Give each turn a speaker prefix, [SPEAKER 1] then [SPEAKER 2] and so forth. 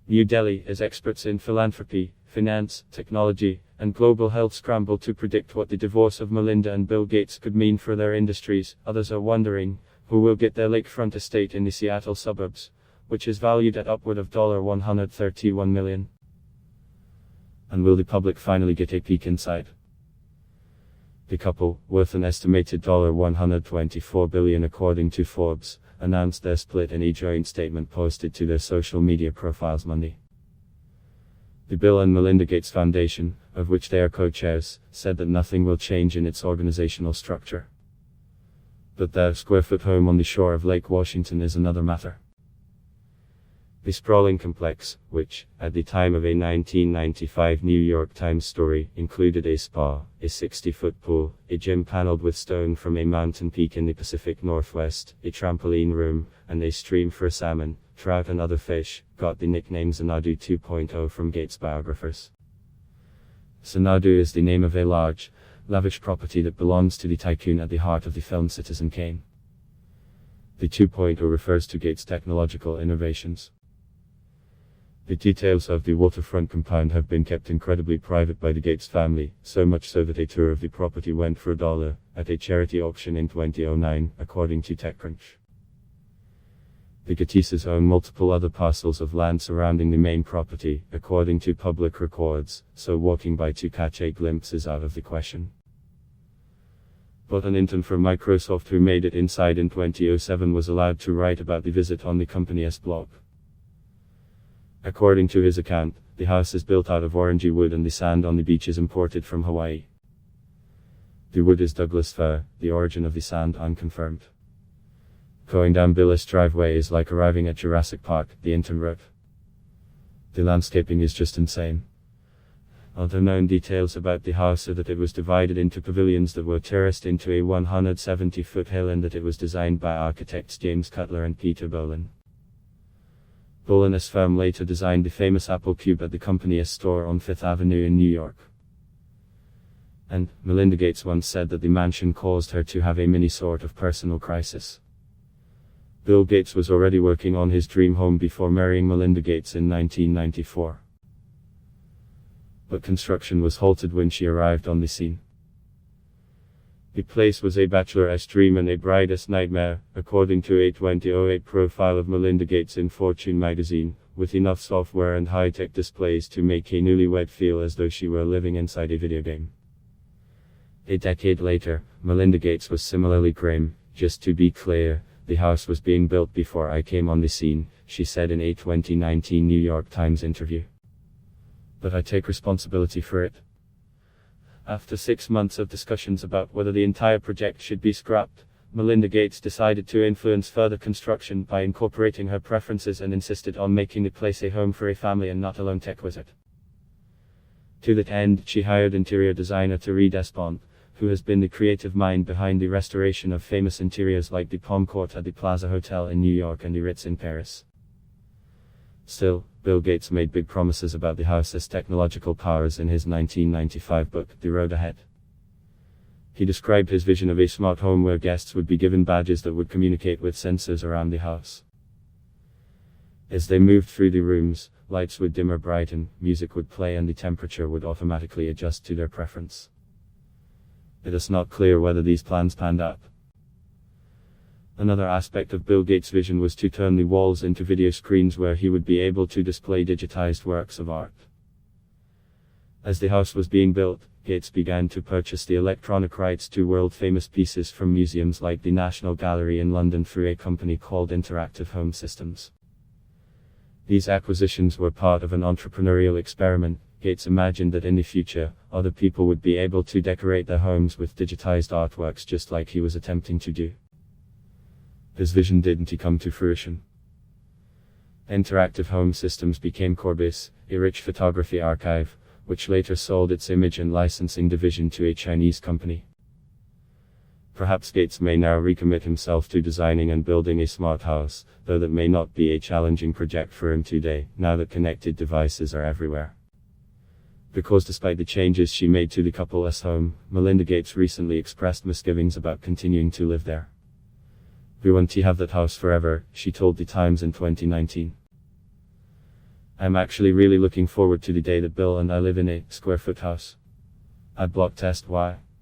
[SPEAKER 1] New Delhi, as experts in philanthropy, finance, technology, and global health scramble to predict what the divorce of Melinda and Bill Gates could mean for their industries. Others are wondering who will get their lakefront estate in the Seattle suburbs, which is valued at upward of $131 million. And will the public finally get a peek inside? The couple, worth an estimated $124 billion according to Forbes, announced their split in a joint statement posted to their social media profiles Monday. The Bill and Melinda Gates Foundation, of which they are co-chairs, said that nothing will change in its organizational structure. But their square-foot home on the shore of Lake Washington is another matter. The sprawling complex, which, at the time of a 1995 New York Times story, included a spa, a 60-foot pool, a gym paneled with stone from a mountain peak in the Pacific Northwest, a trampoline room, and a stream for salmon, trout and other fish, got the nickname Xanadu 2.0 from Gates biographers. Xanadu is the name of a large, lavish property that belongs to the tycoon at the heart of the film Citizen Kane. The 2.0 refers to Gates' technological innovations. The details of the waterfront compound have been kept incredibly private by the Gates family, so much so that a tour of the property went for $1 at a charity auction in 2009, according to TechCrunch. The Gateses own multiple other parcels of land surrounding the main property, according to public records, so walking by to catch a glimpse is out of the question. But an intern from Microsoft who made it inside in 2007 was allowed to write about the visit on the company's blog. According to his account, the house is built out of orangey wood and the sand on the beach is imported from Hawaii. The wood is Douglas fir, the origin of the sand unconfirmed. Going down Bill's driveway is like arriving at Jurassic Park, the intern wrote. The landscaping is just insane. Other known details about the house are that it was divided into pavilions that were terraced into a 170-foot hill and that it was designed by architects James Cutler and Peter Bolin. Bolin's firm later designed the famous Apple Cube at the company's store on Fifth Avenue in New York. And Melinda Gates once said that the mansion caused her to have a mini sort of personal crisis. Bill Gates was already working on his dream home before marrying Melinda Gates in 1994. But construction was halted when she arrived on the scene. The place was a bachelor's dream and a bride's nightmare, according to a 2008 profile of Melinda Gates in Fortune magazine, with enough software and high-tech displays to make a newlywed feel as though she were living inside a video game. A decade later, Melinda Gates was similarly grim. Just to be clear, the house was being built before I came on the scene, she said in a 2019 New York Times interview. But I take responsibility for it. After 6 months of discussions about whether the entire project should be scrapped, Melinda Gates decided to influence further construction by incorporating her preferences and insisted on making the place a home for a family and not a lone tech wizard. To that end, she hired interior designer Despond, who has been the creative mind behind the restoration of famous interiors like the Palm Court at the Plaza Hotel in New York and the Ritz in Paris. Still, Bill Gates made big promises about the house's technological powers in his 1995 book, The Road Ahead. He described his vision of a smart home where guests would be given badges that would communicate with sensors around the house. As they moved through the rooms, lights would dim or brighten, music would play and the temperature would automatically adjust to their preference. It is not clear whether these plans panned out. Another aspect of Bill Gates' vision was to turn the walls into video screens where he would be able to display digitized works of art. As the house was being built, Gates began to purchase the electronic rights to world-famous pieces from museums like the National Gallery in London through a company called Interactive Home Systems. These acquisitions were part of an entrepreneurial experiment. Gates imagined that in the future, other people would be able to decorate their homes with digitized artworks just like he was attempting to do. His vision didn't come to fruition. Interactive Home Systems became Corbis, a rich photography archive, which later sold its image and licensing division to a Chinese company. Perhaps Gates may now recommit himself to designing and building a smart house, though that may not be a challenging project for him today, now that connected devices are everywhere. Because despite the changes she made to the couple's home, Melinda Gates recently expressed misgivings about continuing to live there. "We want to have that house forever," she told The Times in 2019. I'm actually really looking forward to the day that Bill and I live in a square foot house. I'd block test why.